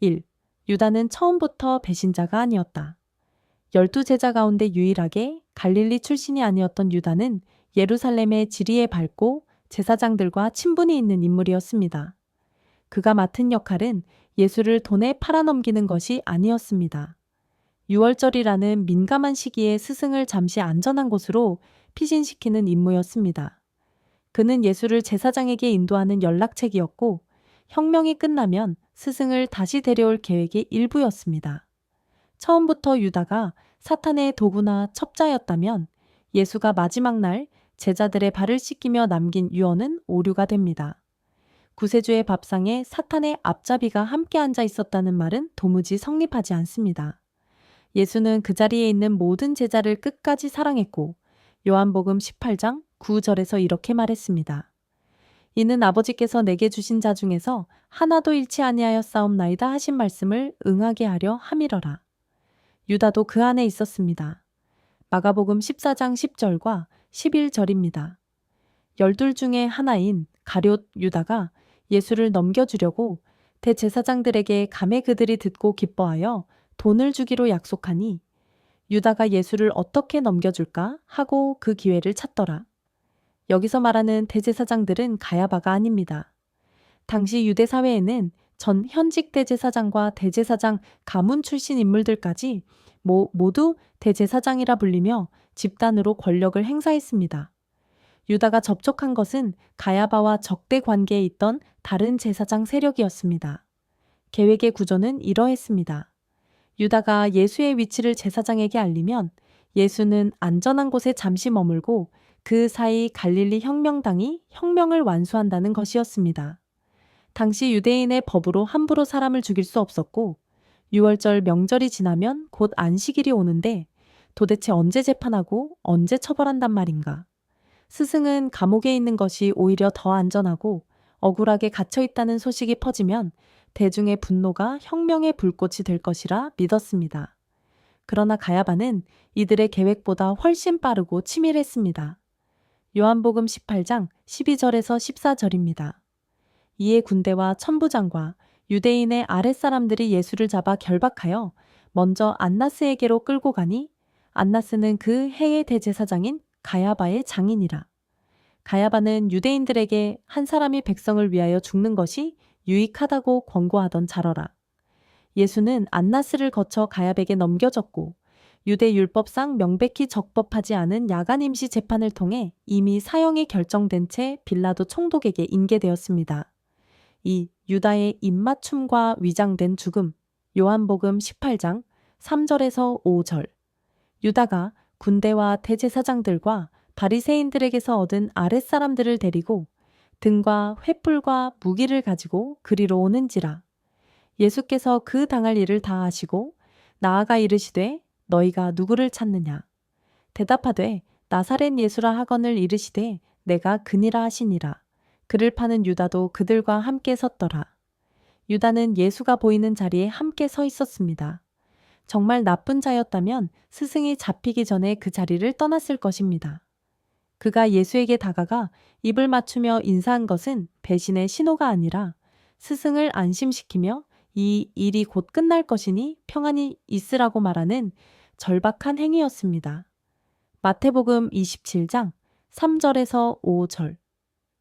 1. 유다는 처음부터 배신자가 아니었다. 12제자 가운데 유일하게 갈릴리 출신이 아니었던 유다는 예루살렘의 지리에 밟고 제사장들과 친분이 있는 인물이었습니다. 그가 맡은 역할은 예수를 돈에 팔아넘기는 것이 아니었습니다. 유월절이라는 민감한 시기에 스승을 잠시 안전한 곳으로 피신시키는 임무였습니다. 그는 예수를 제사장에게 인도하는 연락책이었고 혁명이 끝나면 스승을 다시 데려올 계획의 일부였습니다. 처음부터 유다가 사탄의 도구나 첩자였다면 예수가 마지막 날 제자들의 발을 씻기며 남긴 유언은 오류가 됩니다. 구세주의 밥상에 사탄의 앞잡이가 함께 앉아 있었다는 말은 도무지 성립하지 않습니다. 예수는 그 자리에 있는 모든 제자를 끝까지 사랑했고 요한복음 18장 9절에서 이렇게 말했습니다. 이는 아버지께서 내게 주신 자 중에서 하나도 잃지 아니하였사옵나이다 하신 말씀을 응하게 하려 함이러라. 유다도 그 안에 있었습니다. 마가복음 14장 10절과 11절입니다. 12 중에 하나인 가룟 유다가 예수를 넘겨주려고 대제사장들에게 감히 그들이 듣고 기뻐하여 돈을 주기로 약속하니 유다가 예수를 어떻게 넘겨줄까 하고 그 기회를 찾더라. 여기서 말하는 대제사장들은 가야바가 아닙니다. 당시 유대 사회에는 전 현직 대제사장과 대제사장 가문 출신 인물들까지 모두 대제사장이라 불리며 집단으로 권력을 행사했습니다. 유다가 접촉한 것은 가야바와 적대 관계에 있던 다른 제사장 세력이었습니다. 계획의 구조는 이러했습니다. 유다가 예수의 위치를 제사장에게 알리면 예수는 안전한 곳에 잠시 머물고 그 사이 갈릴리 혁명당이 혁명을 완수한다는 것이었습니다. 당시 유대인의 법으로 함부로 사람을 죽일 수 없었고 유월절 명절이 지나면 곧 안식일이 오는데 도대체 언제 재판하고 언제 처벌한단 말인가. 스승은 감옥에 있는 것이 오히려 더 안전하고 억울하게 갇혀 있다는 소식이 퍼지면 대중의 분노가 혁명의 불꽃이 될 것이라 믿었습니다. 그러나 가야바는 이들의 계획보다 훨씬 빠르고 치밀했습니다. 요한복음 18장 12절에서 14절입니다. 이에 군대와 천부장과 유대인의 아랫사람들이 예수를 잡아 결박하여 먼저 안나스에게로 끌고 가니 안나스는 그 해의 대제사장인 가야바의 장인이라. 가야바는 유대인들에게 한 사람이 백성을 위하여 죽는 것이 유익하다고 권고하던 자러라. 예수는 안나스를 거쳐 가야백에 넘겨졌고 유대 율법상 명백히 적법하지 않은 야간 임시 재판을 통해 이미 사형이 결정된 채 빌라도 총독에게 인계되었습니다. 이 유다의 입맞춤과 위장된 죽음, 요한복음 18장 3절에서 5절. 유다가 군대와 대제사장들과 바리새인들에게서 얻은 아랫사람들을 데리고 등과 횃불과 무기를 가지고 그리로 오는지라. 예수께서 그 당할 일을 다 아시고 나아가 이르시되 너희가 누구를 찾느냐. 대답하되 나사렛 예수라 하거늘 이르시되 내가 그니라 하시니라. 그를 파는 유다도 그들과 함께 섰더라. 유다는 예수가 보이는 자리에 함께 서 있었습니다. 정말 나쁜 자였다면 스승이 잡히기 전에 그 자리를 떠났을 것입니다. 그가 예수에게 다가가 입을 맞추며 인사한 것은 배신의 신호가 아니라 스승을 안심시키며 이 일이 곧 끝날 것이니 평안히 있으라고 말하는 절박한 행위였습니다. 마태복음 27장 3절에서 5절.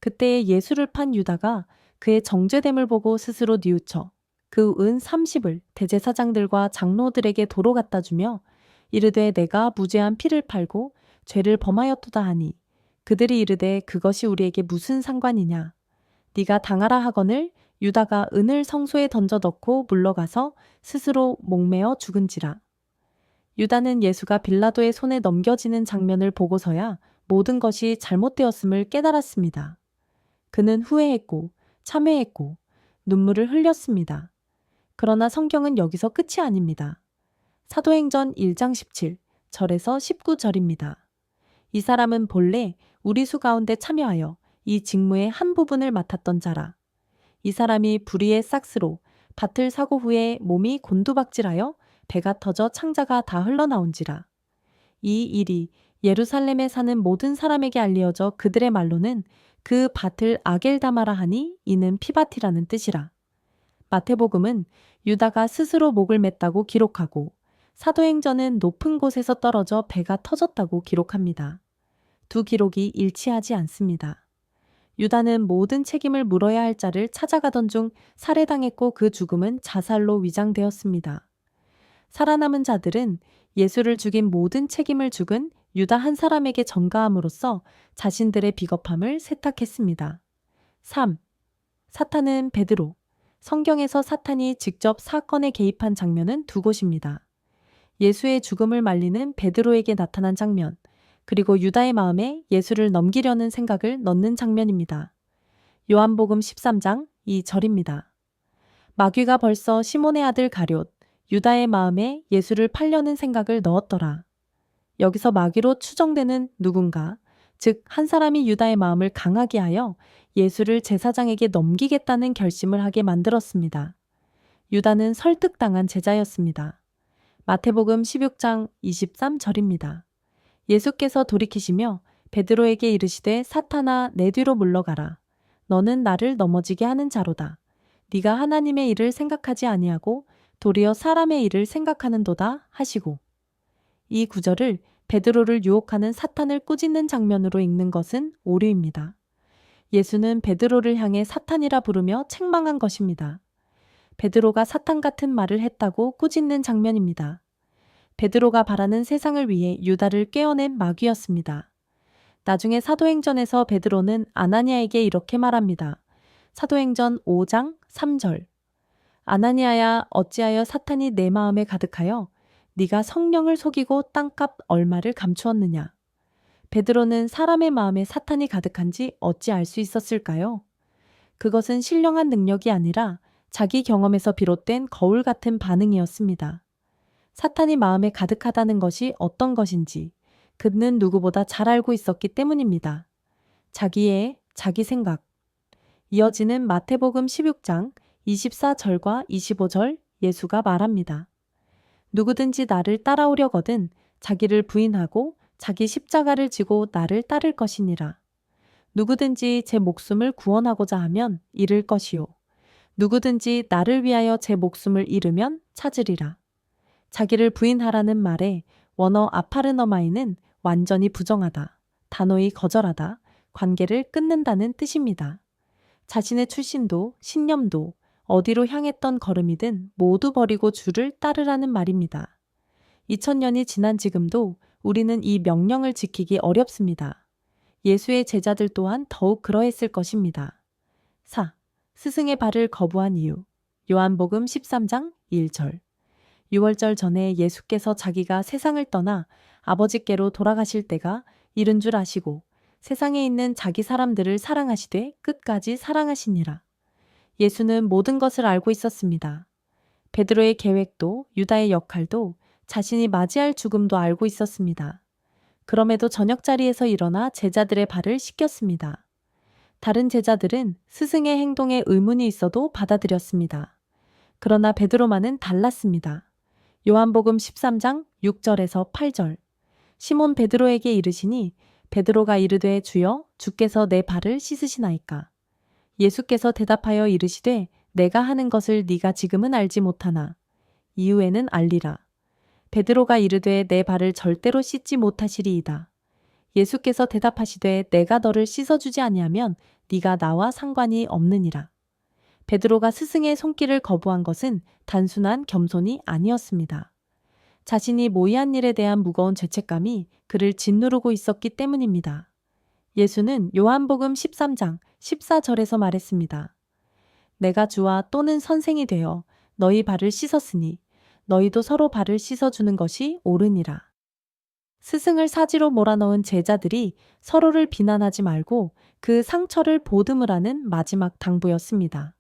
그때 예수를 판 유다가 그의 정죄됨을 보고 스스로 뉘우쳐 그 은 30을 대제사장들과 장로들에게 도로 갖다 주며 이르되 내가 무죄한 피를 팔고 죄를 범하였도다 하니 그들이 이르되 그것이 우리에게 무슨 상관이냐. 네가 당하라 하거늘 유다가 은을 성소에 던져 넣고 물러가서 스스로 목매어 죽은지라. 유다는 예수가 빌라도의 손에 넘겨지는 장면을 보고서야 모든 것이 잘못되었음을 깨달았습니다. 그는 후회했고 참회했고 눈물을 흘렸습니다. 그러나 성경은 여기서 끝이 아닙니다. 사도행전 1장 17절에서 19절입니다. 이 사람은 본래 우리 수 가운데 참여하여 이 직무의 한 부분을 맡았던 자라. 이 사람이 불의의 싹스로 밭을 사고 후에 몸이 곤두박질하여 배가 터져 창자가 다 흘러나온지라. 이 일이 예루살렘에 사는 모든 사람에게 알려져 그들의 말로는 그 밭을 아겔다마라 하니 이는 피밭이라는 뜻이라. 마태복음은 유다가 스스로 목을 맸다고 기록하고 사도행전은 높은 곳에서 떨어져 배가 터졌다고 기록합니다. 두 기록이 일치하지 않습니다. 유다는 모든 책임을 물어야 할 자를 찾아가던 중 살해당했고 그 죽음은 자살로 위장되었습니다. 살아남은 자들은 예수를 죽인 모든 책임을 죽은 유다 한 사람에게 전가함으로써 자신들의 비겁함을 세탁했습니다. 3. 사탄은 베드로. 성경에서 사탄이 직접 사건에 개입한 장면은 두 곳입니다. 예수의 죽음을 말리는 베드로에게 나타난 장면, 그리고 유다의 마음에 예수를 넘기려는 생각을 넣는 장면입니다. 요한복음 13장 2절입니다. 마귀가 벌써 시몬의 아들 가룟, 유다의 마음에 예수를 팔려는 생각을 넣었더라. 여기서 마귀로 추정되는 누군가, 즉 한 사람이 유다의 마음을 강하게 하여 예수를 제사장에게 넘기겠다는 결심을 하게 만들었습니다. 유다는 설득당한 제자였습니다. 마태복음 16장 23절입니다. 예수께서 돌이키시며 베드로에게 이르시되 사탄아 내 뒤로 물러가라. 너는 나를 넘어지게 하는 자로다. 네가 하나님의 일을 생각하지 아니하고 도리어 사람의 일을 생각하는도다 하시고. 이 구절을 베드로를 유혹하는 사탄을 꾸짖는 장면으로 읽는 것은 오류입니다. 예수는 베드로를 향해 사탄이라 부르며 책망한 것입니다. 베드로가 사탄 같은 말을 했다고 꾸짖는 장면입니다. 베드로가 바라는 세상을 위해 유다를 꿰어낸 마귀였습니다. 나중에 사도행전에서 베드로는 아나니아에게 이렇게 말합니다. 사도행전 5장 3절. 아나니아야 어찌하여 사탄이 내 마음에 가득하여 네가 성령을 속이고 땅값 얼마를 감추었느냐. 베드로는 사람의 마음에 사탄이 가득한지 어찌 알 수 있었을까요? 그것은 신령한 능력이 아니라 자기 경험에서 비롯된 거울 같은 반응이었습니다. 사탄이 마음에 가득하다는 것이 어떤 것인지 그는 누구보다 잘 알고 있었기 때문입니다. 자기의 자기 생각. 이어지는 마태복음 16장 24절과 25절 예수가 말합니다. 누구든지 나를 따라오려거든 자기를 부인하고 자기 십자가를 지고 나를 따를 것이니라. 누구든지 제 목숨을 구원하고자 하면 잃을 것이요. 누구든지 나를 위하여 제 목숨을 잃으면 찾으리라. 자기를 부인하라는 말에 원어 아파르너마이는 완전히 부정하다, 단호히 거절하다, 관계를 끊는다는 뜻입니다. 자신의 출신도, 신념도, 어디로 향했던 걸음이든 모두 버리고 주를 따르라는 말입니다. 2000년이 지난 지금도 우리는 이 명령을 지키기 어렵습니다. 예수의 제자들 또한 더욱 그러했을 것입니다. 4. 스승의 발을 거부한 이유. 요한복음 13장 1절. 유월절 전에 예수께서 자기가 세상을 떠나 아버지께로 돌아가실 때가 이른 줄 아시고 세상에 있는 자기 사람들을 사랑하시되 끝까지 사랑하시니라. 예수는 모든 것을 알고 있었습니다. 베드로의 계획도 유다의 역할도 자신이 맞이할 죽음도 알고 있었습니다. 그럼에도 저녁 자리에서 일어나 제자들의 발을 씻겼습니다. 다른 제자들은 스승의 행동에 의문이 있어도 받아들였습니다. 그러나 베드로만은 달랐습니다. 요한복음 13장 6절에서 8절. 시몬 베드로에게 이르시니 베드로가 이르되 주여 주께서 내 발을 씻으시나이까. 예수께서 대답하여 이르시되 내가 하는 것을 네가 지금은 알지 못하나 이후에는 알리라. 베드로가 이르되 내 발을 절대로 씻지 못하시리이다. 예수께서 대답하시되 내가 너를 씻어주지 아니하면 네가 나와 상관이 없느니라. 베드로가 스승의 손길을 거부한 것은 단순한 겸손이 아니었습니다. 자신이 모의한 일에 대한 무거운 죄책감이 그를 짓누르고 있었기 때문입니다. 예수는 요한복음 13장 14절에서 말했습니다. 내가 주와 또는 선생이 되어 너희 발을 씻었으니 너희도 서로 발을 씻어주는 것이 옳으니라. 스승을 사지로 몰아넣은 제자들이 서로를 비난하지 말고 그 상처를 보듬으라는 마지막 당부였습니다.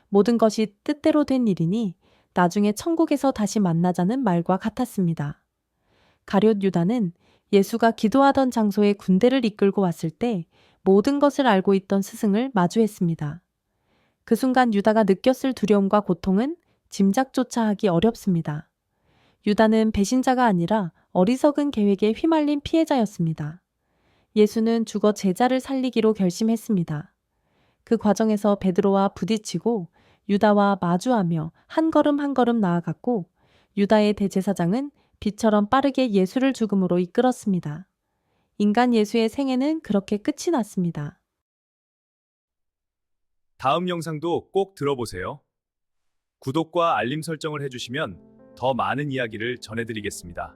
모든 것이 뜻대로 된 일이니 나중에 천국에서 다시 만나자는 말과 같았습니다. 가룟 유다는 예수가 기도하던 장소에 군대를 이끌고 왔을 때 모든 것을 알고 있던 스승을 마주했습니다. 그 순간 유다가 느꼈을 두려움과 고통은 짐작조차 하기 어렵습니다. 유다는 배신자가 아니라 어리석은 계획에 휘말린 피해자였습니다. 예수는 죽어 제자를 살리기로 결심했습니다. 그 과정에서 베드로와 부딪히고 유다와 마주하며 한 걸음 한 걸음 나아갔고 유다의 대제사장은 빛처럼 빠르게 예수를 죽음으로 이끌었습니다. 인간 예수의 생애는 그렇게 끝이 났습니다. 다음 영상도 꼭 들어보세요. 구독과 알림 설정을 해주시면 더 많은 이야기를 전해드리겠습니다.